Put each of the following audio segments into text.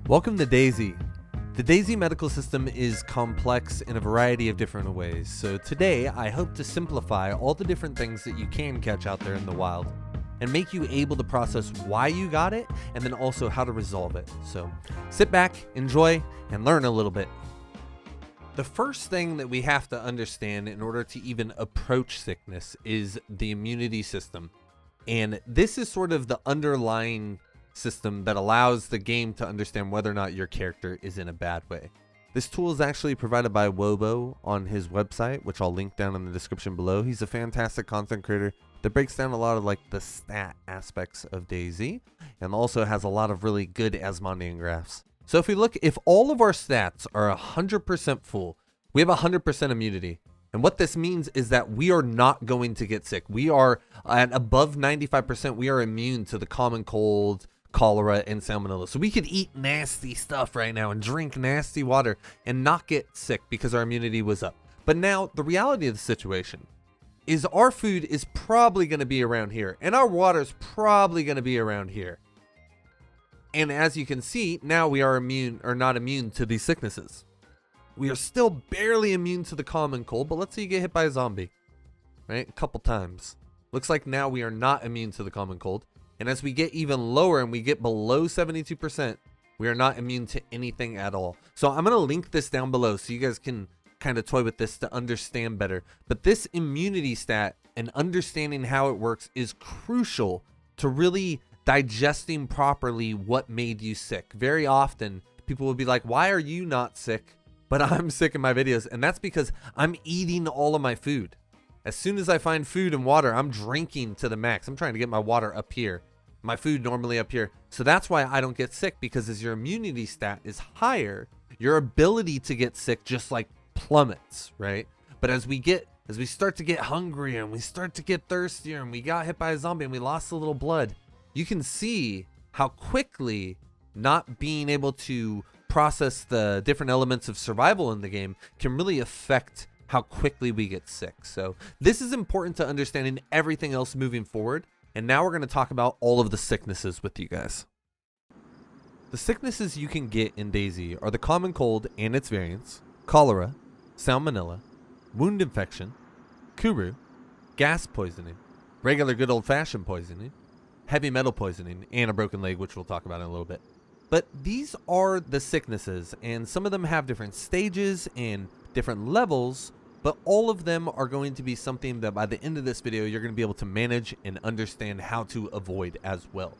Welcome to DayZ. The DayZ medical system is complex in a variety of different ways, so today I hope to simplify all the different things that you can catch out there in the wild and make you able to process why you got it and then also how to resolve it. So sit back, enjoy, and learn a little bit. The first thing that we have to understand in order to even approach sickness is the immunity system. And this is sort of the underlying system that allows the game to understand whether or not your character is in a bad way. This tool is actually provided by Wobo on his website, which I'll link down in the description below. He's a fantastic content creator that breaks down a lot of like the stat aspects of DayZ and also has a lot of really good Asmondian graphs. So if we look, if all of our stats are 100% full, we have 100% immunity. And what this means is that we are not going to get sick. We are at above 95%. We are immune to the common cold, cholera, and salmonella. So we could eat nasty stuff right now and drink nasty water and not get sick because our immunity was up. But now the reality of the situation is our food is probably going to be around here and our water is probably going to be around here. And as you can see, now we are immune or not immune to these sicknesses. We are still barely immune to the common cold, but let's say you get hit by a zombie, right? A couple times. Looks like now we are not immune to the common cold. And as we get even lower and we get below 72%, we are not immune to anything at all. So I'm going to link this down below so you guys can kind of toy with this to understand better. But this immunity stat and understanding how it works is crucial to really digesting properly what made you sick. Very often people will be like, why are you not sick, but I'm sick in my videos? And that's because I'm eating all of my food. As soon as I find food and water, I'm drinking to the max. I'm trying to get my water up here, my food normally up here. So that's why I don't get sick, because as your immunity stat is higher, your ability to get sick just like plummets, right? But as we start to get hungrier and we start to get thirstier and we got hit by a zombie and we lost a little blood, you can see how quickly not being able to process the different elements of survival in the game can really affect how quickly we get sick. So this is important to understand in everything else moving forward. And now we're going to talk about all of the sicknesses with you guys. The sicknesses you can get in DayZ are the common cold and its variants, cholera, salmonella, wound infection, Kuru, gas poisoning, regular good old-fashioned poisoning, heavy metal poisoning, and a broken leg, which we'll talk about in a little bit. But these are the sicknesses, and some of them have different stages and different levels, but all of them are going to be something that by the end of this video, you're going to be able to manage and understand how to avoid as well.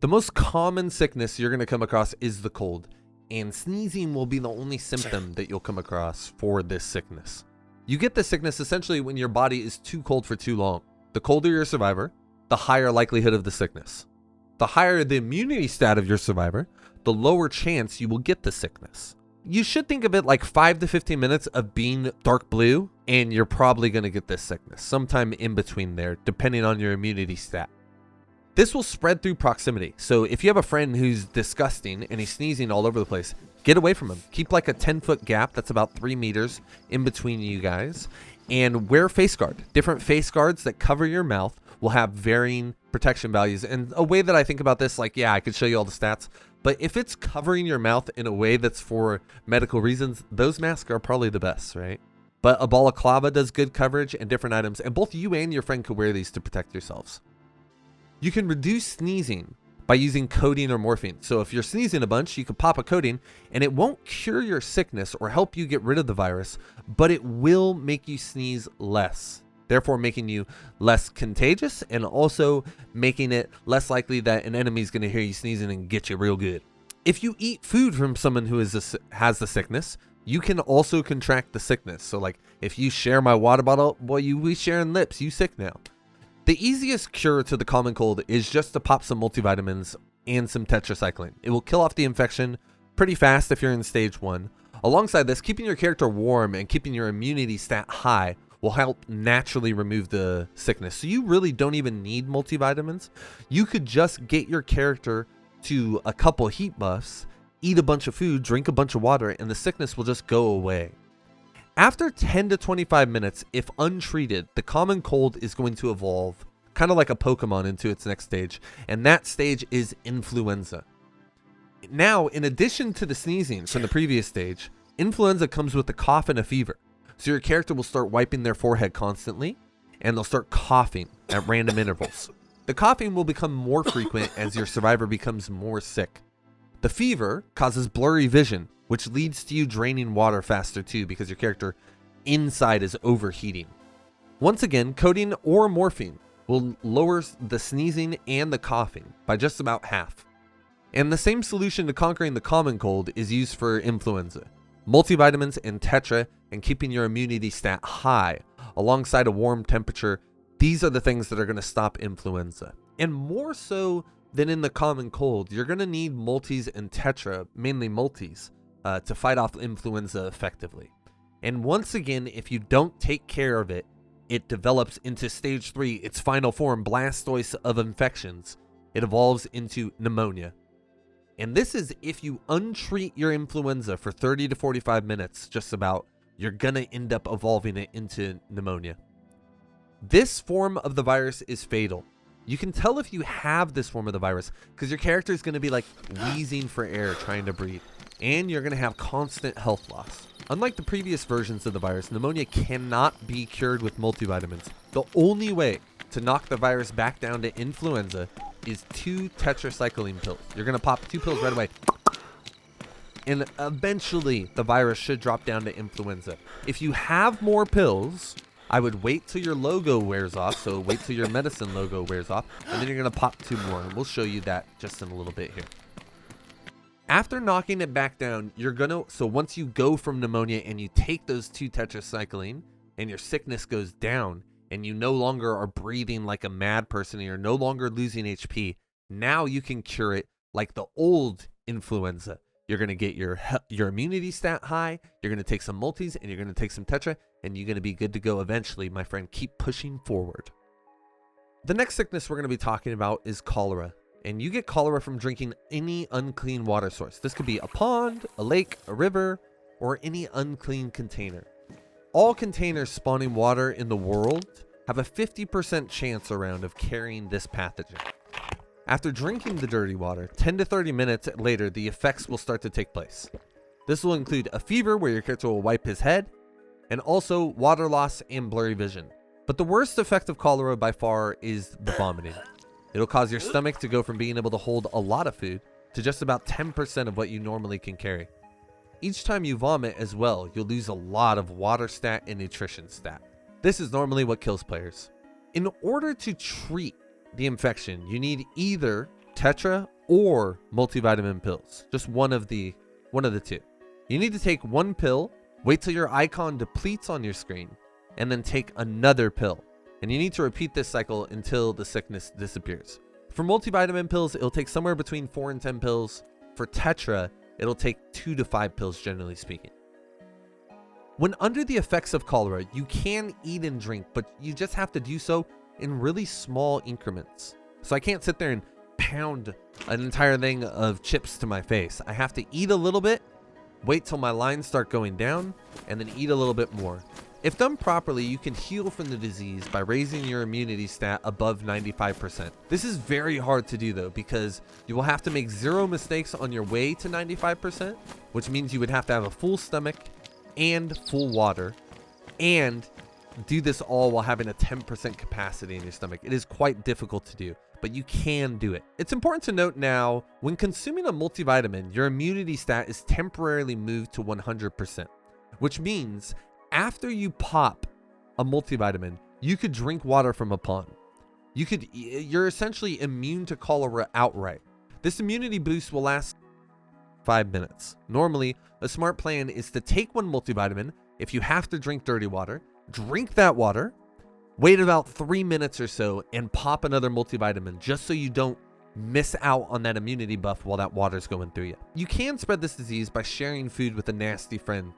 The most common sickness you're going to come across is the cold, and sneezing will be the only symptom that you'll come across for this sickness. You get this sickness essentially when your body is too cold for too long. The colder your survivor, the higher likelihood of the sickness. The higher the immunity stat of your survivor, the lower chance you will get the sickness. You should think of it like 5 to 15 minutes of being dark blue, and you're probably going to get this sickness sometime in between there, depending on your immunity stat. This will spread through proximity. So if you have a friend who's disgusting and he's sneezing all over the place, get away from him. Keep like a 10-foot gap, that's about 3 meters in between you guys, and wear face guard. Different face guards that cover your mouth will have varying protection values. And a way that I think about this, like, yeah, I could show you all the stats, but if it's covering your mouth in a way that's for medical reasons, those masks are probably the best, right? But a balaclava does good coverage and different items, and both you and your friend could wear these to protect yourselves. You can reduce sneezing by using codeine or morphine. So if you're sneezing a bunch, you could pop a codeine, and it won't cure your sickness or help you get rid of the virus, but it will make you sneeze less, therefore making you less contagious and also making it less likely that an enemy is going to hear you sneezing and get you real good. If you eat food from someone who has the sickness, you can also contract the sickness. So like if you share my water bottle, boy, we sharing lips, you sick now. The easiest cure to the common cold is just to pop some multivitamins and some tetracycline. It will kill off the infection pretty fast if you're in stage 1. Alongside this, keeping your character warm and keeping your immunity stat high will help naturally remove the sickness. So you really don't even need multivitamins. You could just get your character to a couple heat buffs, eat a bunch of food, drink a bunch of water, and the sickness will just go away. After 10 to 25 minutes, if untreated, the common cold is going to evolve kind of like a Pokemon into its next stage, and that stage is Influenza. Now, in addition to the sneezing from the previous stage, influenza comes with a cough and a fever. So your character will start wiping their forehead constantly, and they'll start coughing at random intervals. The coughing will become more frequent as your survivor becomes more sick. The fever causes blurry vision, which leads to you draining water faster too because your character inside is overheating. Once again, codeine or morphine will lower the sneezing and the coughing by just about half. And the same solution to conquering the common cold is used for influenza. Multivitamins and tetra and keeping your immunity stat high alongside a warm temperature. These are the things that are going to stop influenza. And more so than in the common cold, you're going to need multis and tetra, mainly multis, to fight off influenza effectively. And once again, if you don't take care of it, it develops into stage 3, its final form, Blastoise of infections. It evolves into pneumonia. And this is if you untreat your influenza for 30 to 45 minutes, just about, you're going to end up evolving it into pneumonia. This form of the virus is fatal. You can tell if you have this form of the virus because your character is going to be like wheezing for air trying to breathe. And you're going to have constant health loss. Unlike the previous versions of the virus, pneumonia cannot be cured with multivitamins. The only way to knock the virus back down to influenza is 2 tetracycline pills. You're going to pop 2 pills right away. And eventually the virus should drop down to influenza. If you have more pills, I would wait till your logo wears off. So wait till your medicine logo wears off. And then you're going to pop 2 more. And we'll show you that just in a little bit here. After knocking it back down, so once you go from pneumonia and you take those 2 tetracycline and your sickness goes down and you no longer are breathing like a mad person and you're no longer losing HP, now you can cure it like the old influenza. You're going to get your immunity stat high, you're going to take some multis, and you're going to take some tetra, and you're going to be good to go eventually, my friend. Keep pushing forward. The next sickness we're going to be talking about is cholera. And you get cholera from drinking any unclean water source. This could be a pond, a lake, a river, or any unclean container. All containers spawning water in the world have a 50% chance around of carrying this pathogen. After drinking the dirty water, 10 to 30 minutes later, the effects will start to take place. This will include a fever where your character will wipe his head, and also water loss and blurry vision. But the worst effect of cholera by far is the vomiting. It'll cause your stomach to go from being able to hold a lot of food to just about 10% of what you normally can carry. Each time you vomit as well, you'll lose a lot of water stat and nutrition stat. This is normally what kills players. In order to treat the infection, you need either tetra or multivitamin pills. Just one of the two. You need to take 1 pill, wait till your icon depletes on your screen, and then take another pill. And you need to repeat this cycle until the sickness disappears. For multivitamin pills, it'll take somewhere between 4 and 10 pills. For tetra, it'll take 2 to 5 pills, generally speaking. When under the effects of cholera, you can eat and drink, but you just have to do so in really small increments. So I can't sit there and pound an entire thing of chips to my face. I have to eat a little bit, wait till my lines start going down, and then eat a little bit more. If done properly, you can heal from the disease by raising your immunity stat above 95%. This is very hard to do though, because you will have to make 0 mistakes on your way to 95%, which means you would have to have a full stomach and full water, and do this all while having a 10% capacity in your stomach. It is quite difficult to do, but you can do it. It's important to note now, when consuming a multivitamin, your immunity stat is temporarily moved to 100%, which means after you pop a multivitamin, you could drink water from a pond. You're essentially immune to cholera outright. This immunity boost will last 5 minutes. Normally, a smart plan is to take 1 multivitamin. If you have to drink dirty water, drink that water, wait about 3 minutes or so, and pop another multivitamin just so you don't miss out on that immunity buff while that water's going through you. You can spread this disease by sharing food with a nasty friend.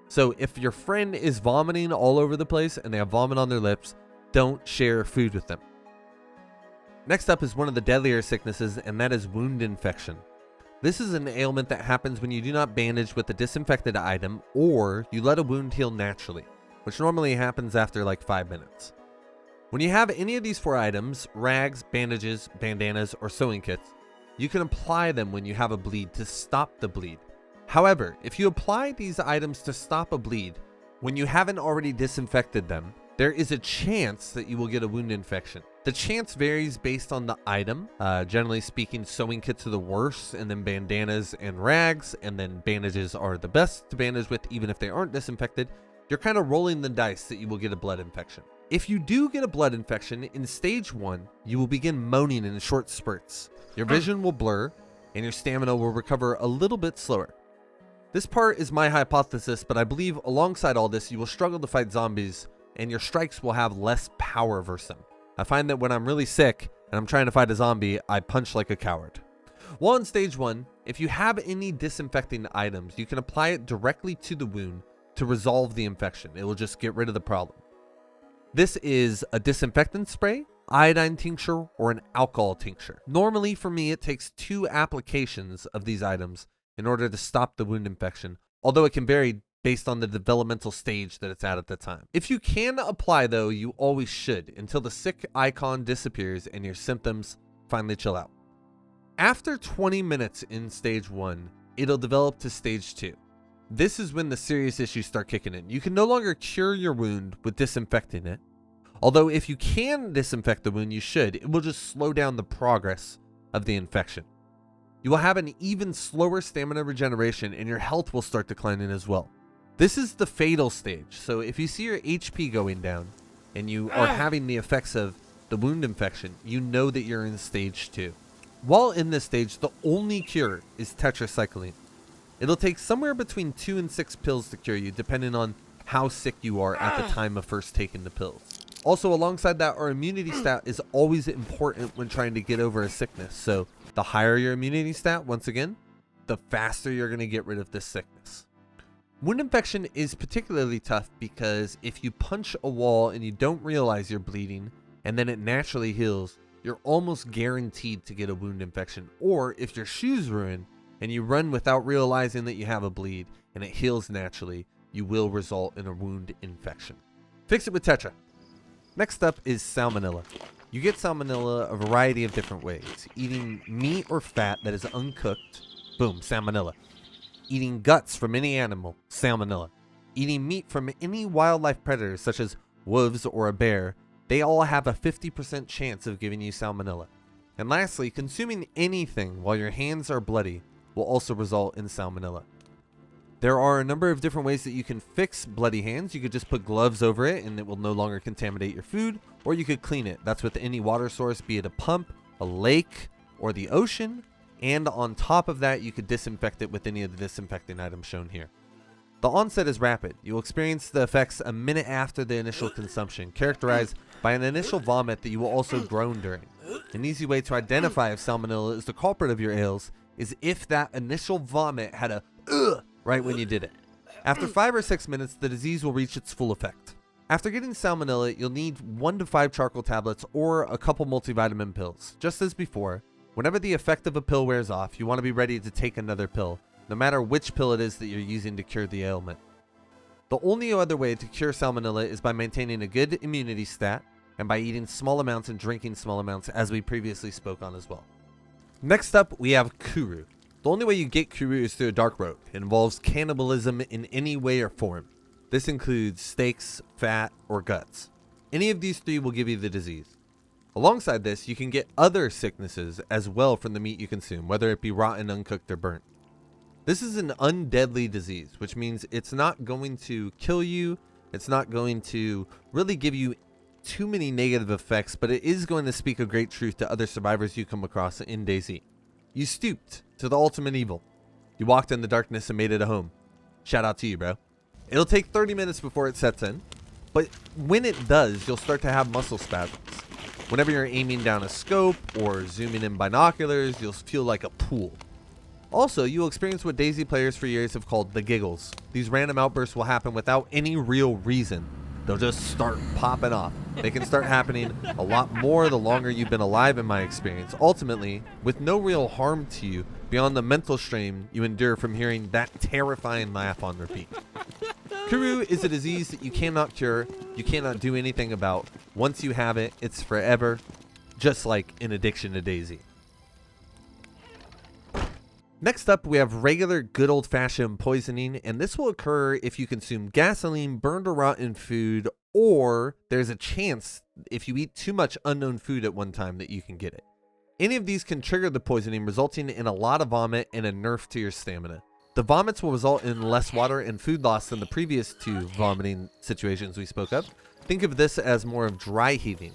So if your friend is vomiting all over the place and they have vomit on their lips, don't share food with them. Next up is one of the deadlier sicknesses, and that is wound infection. This is an ailment that happens when you do not bandage with a disinfected item or you let a wound heal naturally, which normally happens after like 5 minutes. When you have any of these 4 items, rags, bandages, bandanas, or sewing kits, You can apply them when you have a bleed to stop the bleed. However, if you apply these items to stop a bleed, when you haven't already disinfected them, there is a chance that you will get a wound infection. The chance varies based on the item. Generally speaking, sewing kits are the worst, and then bandanas and rags, and then bandages are the best to bandage with even if they aren't disinfected. You're kind of rolling the dice that you will get a blood infection. If you do get a blood infection, in stage 1, you will begin moaning in short spurts. Your vision will blur, and your stamina will recover a little bit slower. This part is my hypothesis, but I believe alongside all this, you will struggle to fight zombies, and your strikes will have less power versus them. I find that when I'm really sick and I'm trying to fight a zombie, I punch like a coward. While in stage 1, if you have any disinfecting items, you can apply it directly to the wound to resolve the infection. It will just get rid of the problem. This is a disinfectant spray, iodine tincture, or an alcohol tincture. Normally for me, it takes 2 applications of these items in order to stop the wound infection, although it can vary based on the developmental stage that it's at the time. If you can apply though, you always should until the sick icon disappears and your symptoms finally chill out. After 20 minutes in stage 1, it'll develop to stage 2. This is when the serious issues start kicking in. You can no longer cure your wound with disinfecting it. Although if you can disinfect the wound, you should. It will just slow down the progress of the infection. You will have an even slower stamina regeneration and your health will start declining as well. This is the fatal stage, so if you see your HP going down and you are having the effects of the wound infection, you know that you're in stage 2. While in this stage, the only cure is tetracycline. It'll take somewhere between 2 and 6 pills to cure you, depending on how sick you are at the time of first taking the pills. Also, alongside that, our immunity stat is always important when trying to get over a sickness, so the higher your immunity stat, once again, the faster you're going to get rid of this sickness. Wound infection is particularly tough because if you punch a wall and you don't realize you're bleeding and then it naturally heals, you're almost guaranteed to get a wound infection. Or if your shoe's ruined and you run without realizing that you have a bleed and it heals naturally, you will result in a wound infection. Fix it with Tetra. Next up is Salmonella. You get Salmonella a variety of different ways. Eating meat or fat that is uncooked, boom, Salmonella. Eating guts from any animal, Salmonella. Eating meat from any wildlife predators such as wolves or a bear, they all have a 50% chance of giving you Salmonella. And lastly, consuming anything while your hands are bloody will also result in Salmonella. There are a number of different ways that you can fix bloody hands. You could just put gloves over it and it will no longer contaminate your food, or you could clean it. That's with any water source, be it a pump, a lake, or the ocean. And on top of that, you could disinfect it with any of the disinfecting items shown here. The onset is rapid. You will experience the effects a minute after the initial consumption, characterized by an initial vomit that you will also groan during. An easy way to identify if Salmonella is the culprit of your ails is if that initial vomit had a ugh right when you did it. After 5 or 6 minutes, the disease will reach its full effect. After getting Salmonella, you'll need 1 to 5 charcoal tablets or a couple multivitamin pills. Just as before, whenever the effect of a pill wears off, you want to be ready to take another pill, no matter which pill it is that you're using to cure the ailment. The only other way to cure Salmonella is by maintaining a good immunity stat and by eating small amounts and drinking small amounts, as we previously spoke on as well. Next up, we have Kuru. The only way you get Kuru is through a dark road. It involves cannibalism in any way or form. This includes steaks, fat, or guts. Any of these 3 will give you the disease. Alongside this, you can get other sicknesses as well from the meat you consume, whether it be rotten, uncooked, or burnt. This is an undeadly disease, which means it's not going to kill you. It's not going to really give you too many negative effects, but it is going to speak a great truth to other survivors you come across in DayZ. You stooped to the ultimate evil. You walked in the darkness and made it a home. Shout out to you, bro. It'll take 30 minutes before it sets in, but when it does, you'll start to have muscle spasms. Whenever you're aiming down a scope or zooming in binoculars, you'll feel like a pool. Also, you'll experience what DayZ players for years have called the giggles. These random outbursts will happen without any real reason. They'll just start popping off. They can start happening a lot more the longer you've been alive, in my experience. Ultimately, with no real harm to you beyond the mental strain you endure from hearing that terrifying laugh on repeat. Kuru is a disease that you cannot cure, you cannot do anything about. Once you have it, it's forever, just like an addiction to DayZ. Next up, we have regular good old-fashioned poisoning, and this will occur if you consume gasoline, burned or rotten food, or there's a chance if you eat too much unknown food at one time that you can get it. Any of these can trigger the poisoning, resulting in a lot of vomit and a nerf to your stamina. The vomits will result in less water and food loss than the previous two vomiting situations we spoke of. Think of this as more of dry heaving.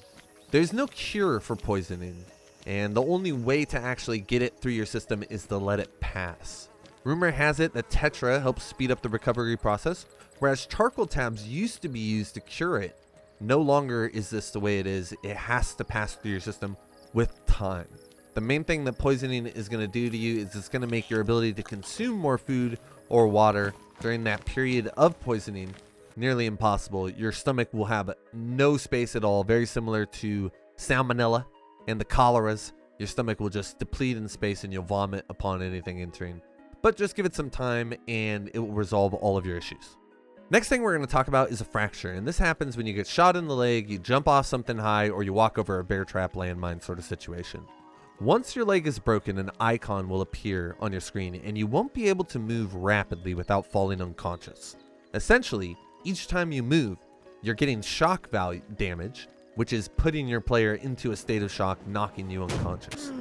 There's no cure for poisoning, and the only way to actually get it through your system is to let it pass. Rumor has it that Tetra helps speed up the recovery process, whereas charcoal tabs used to be used to cure it. No longer is this the way it is. It has to pass through your system with time. The main thing that poisoning is going to do to you is it's going to make your ability to consume more food or water during that period of poisoning nearly impossible. Your stomach will have no space at all, very similar to Salmonella and the Choleras. Your stomach will just deplete in space and you'll vomit upon anything entering. But just give it some time and it will resolve all of your issues. Next thing we're going to talk about is a fracture, and this happens when you get shot in the leg, you jump off something high, or you walk over a bear trap landmine sort of situation. Once your leg is broken, an icon will appear on your screen, and you won't be able to move rapidly without falling unconscious. Essentially, each time you move, you're getting shock value damage, which is putting your player into a state of shock, knocking you unconscious.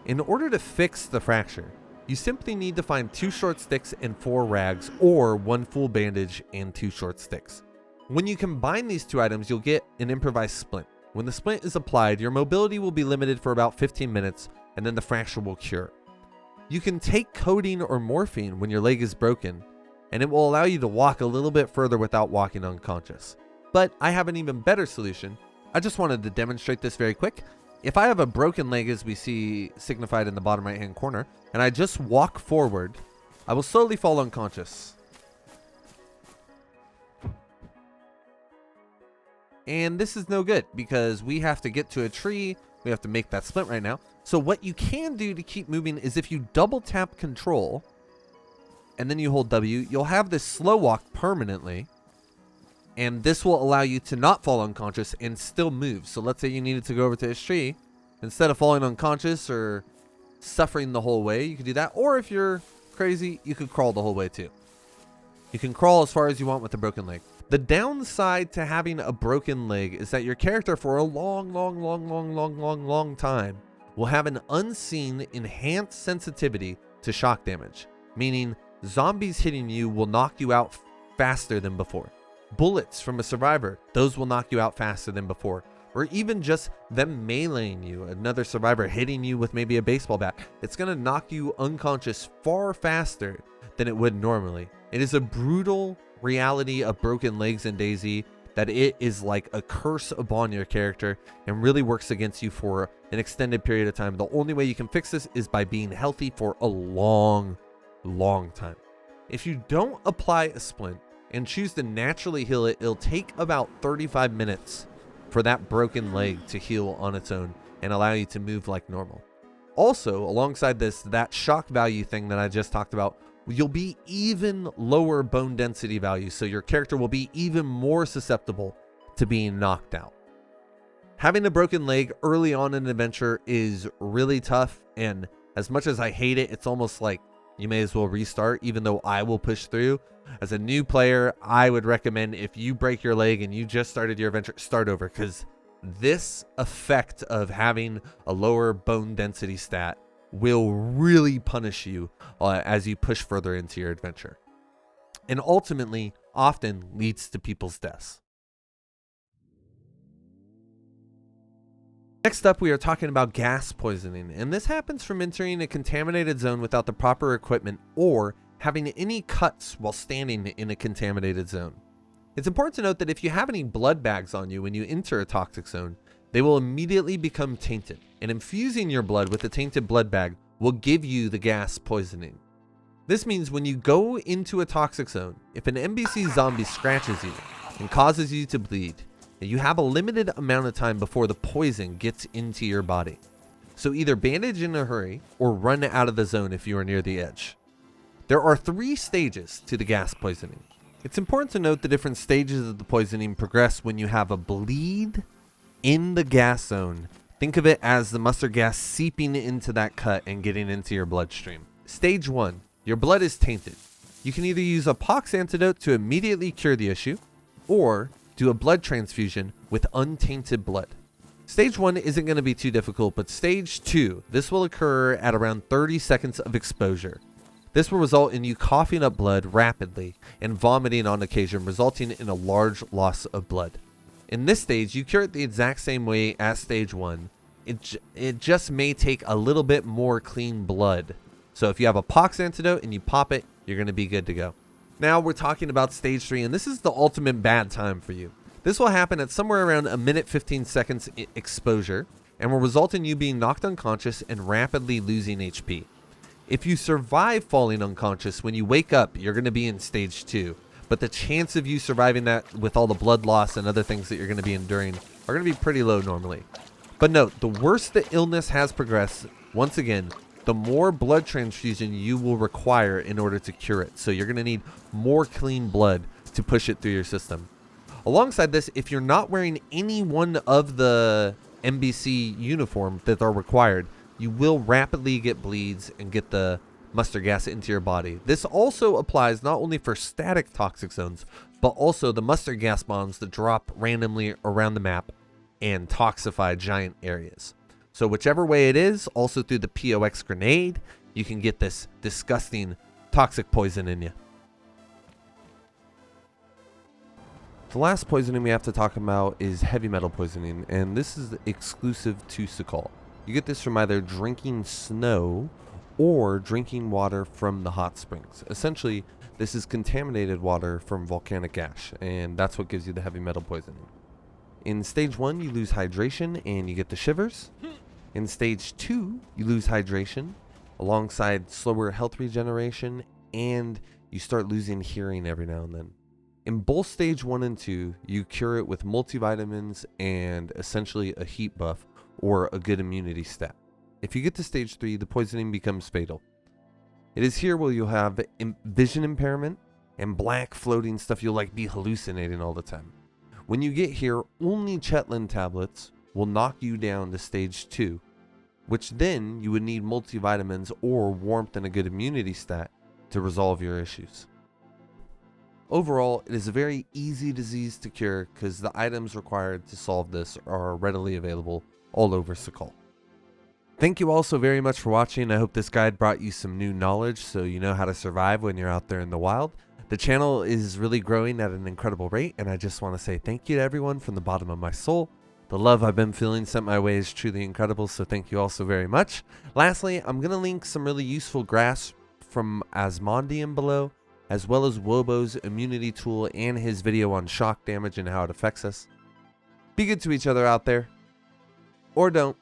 In order to fix the fracture, you simply need to find 2 short sticks and 4 rags, or 1 full bandage and 2 short sticks. When you combine these 2 items, you'll get an improvised splint. When the splint is applied, your mobility will be limited for about 15 minutes, and then the fracture will cure. You can take codeine or morphine when your leg is broken, and it will allow you to walk a little bit further without walking unconscious. But I have an even better solution. I just wanted to demonstrate this very quick. If I have a broken leg, as we see signified in the bottom right hand corner, and I just walk forward, I will slowly fall unconscious. And this is no good because we have to get to a tree. We have to make that splint right now. So what you can do to keep moving is if you double tap control and then you hold W, you'll have this slow walk permanently. And this will allow you to not fall unconscious and still move. So let's say you needed to go over to this tree. Instead of falling unconscious or suffering the whole way, you could do that. Or if you're crazy, you could crawl the whole way too. You can crawl as far as you want with a broken leg. The downside to having a broken leg is that your character for a long time will have an unseen enhanced sensitivity to shock damage. Meaning zombies hitting you will knock you out faster than before. Bullets from a survivor, those will knock you out faster than before. Or even just them meleeing you, another survivor hitting you with maybe a baseball bat. It's going to knock you unconscious far faster than it would normally. It is a brutal reality of broken legs in DayZ that it is like a curse upon your character and really works against you for an extended period of time. The only way you can fix this is by being healthy for a long time. If you don't apply a splint and choose to naturally heal it, it'll take about 35 minutes for that broken leg to heal on its own and allow you to move like normal. Also, alongside this, that shock value thing that I just talked about, you'll be even lower bone density value, so your character will be even more susceptible to being knocked out. Having a broken leg early on in an adventure is really tough, and as much as I hate it, it's almost like you may as well restart, even though I will push through. As a new player, I would recommend if you break your leg and you just started your adventure, start over, because this effect of having a lower bone density stat will really punish you as you push further into your adventure, and ultimately often leads to people's deaths. Next up, we are talking about gas poisoning, and this happens from entering a contaminated zone without the proper equipment or having any cuts while standing in a contaminated zone. It's important to note that if you have any blood bags on you when you enter a toxic zone, they will immediately become tainted, and infusing your blood with a tainted blood bag will give you the gas poisoning. This means when you go into a toxic zone, if an NPC zombie scratches you and causes you to bleed, you have a limited amount of time before the poison gets into your body. So either bandage in a hurry or run out of the zone if you are near the edge. There are 3 stages to the gas poisoning. It's important to note the different stages of the poisoning progress when you have a bleed in the gas zone. Think of it as the mustard gas seeping into that cut and getting into your bloodstream. Stage 1. Your blood is tainted. You can either use a pox antidote to immediately cure the issue, or do a blood transfusion with untainted blood. Stage 1 isn't going to be too difficult, but Stage 2, this will occur at around 30 seconds of exposure. This will result in you coughing up blood rapidly and vomiting on occasion, resulting in a large loss of blood. In this stage, you cure it the exact same way as Stage 1. It just may take a little bit more clean blood. So if you have a pox antidote and you pop it, you're going to be good to go. Now we're talking about Stage 3, and this is the ultimate bad time for you. This will happen at somewhere around a minute 15 seconds exposure and will result in you being knocked unconscious and rapidly losing HP. If you survive falling unconscious, when you wake up, you're going to be in Stage 2. But the chance of you surviving that with all the blood loss and other things that you're going to be enduring are going to be pretty low normally. But note, the worse the illness has progressed, once again, the more blood transfusion you will require in order to cure it. So you're going to need more clean blood to push it through your system. Alongside this, if you're not wearing any one of the MBC uniform that are required, you will rapidly get bleeds and get the mustard gas into your body. This also applies not only for static toxic zones, but also the mustard gas bombs that drop randomly around the map and toxify giant areas. So whichever way it is, also through the POX grenade, you can get this disgusting toxic poison in you. The last poisoning we have to talk about is heavy metal poisoning, and this is exclusive to Sakal. You get this from either drinking snow or drinking water from the hot springs. Essentially, this is contaminated water from volcanic ash, and that's what gives you the heavy metal poisoning. In Stage 1, you lose hydration and you get the shivers. In Stage 2, you lose hydration alongside slower health regeneration, and you start losing hearing every now and then. In both Stage 1 and 2, you cure it with multivitamins and essentially a heat buff or a good immunity stat. If you get to Stage 3, the poisoning becomes fatal. It is here where you'll have vision impairment and black floating stuff. You'll be hallucinating all the time. When you get here, only Chetland tablets will knock you down to Stage 2, which then you would need multivitamins or warmth and a good immunity stat to resolve your issues. Overall, it is a very easy disease to cure because the items required to solve this are readily available all over Sakal. Thank you all so very much for watching. I hope this guide brought you some new knowledge so you know how to survive when you're out there in the wild. The channel is really growing at an incredible rate, and I just want to say thank you to everyone from the bottom of my soul. The love I've been feeling sent my way is truly incredible, so thank you all so very much. Lastly, I'm going to link some really useful graphs from Asmondian below, as well as Wobo's immunity tool and his video on shock damage and how it affects us. Be good to each other out there, or don't.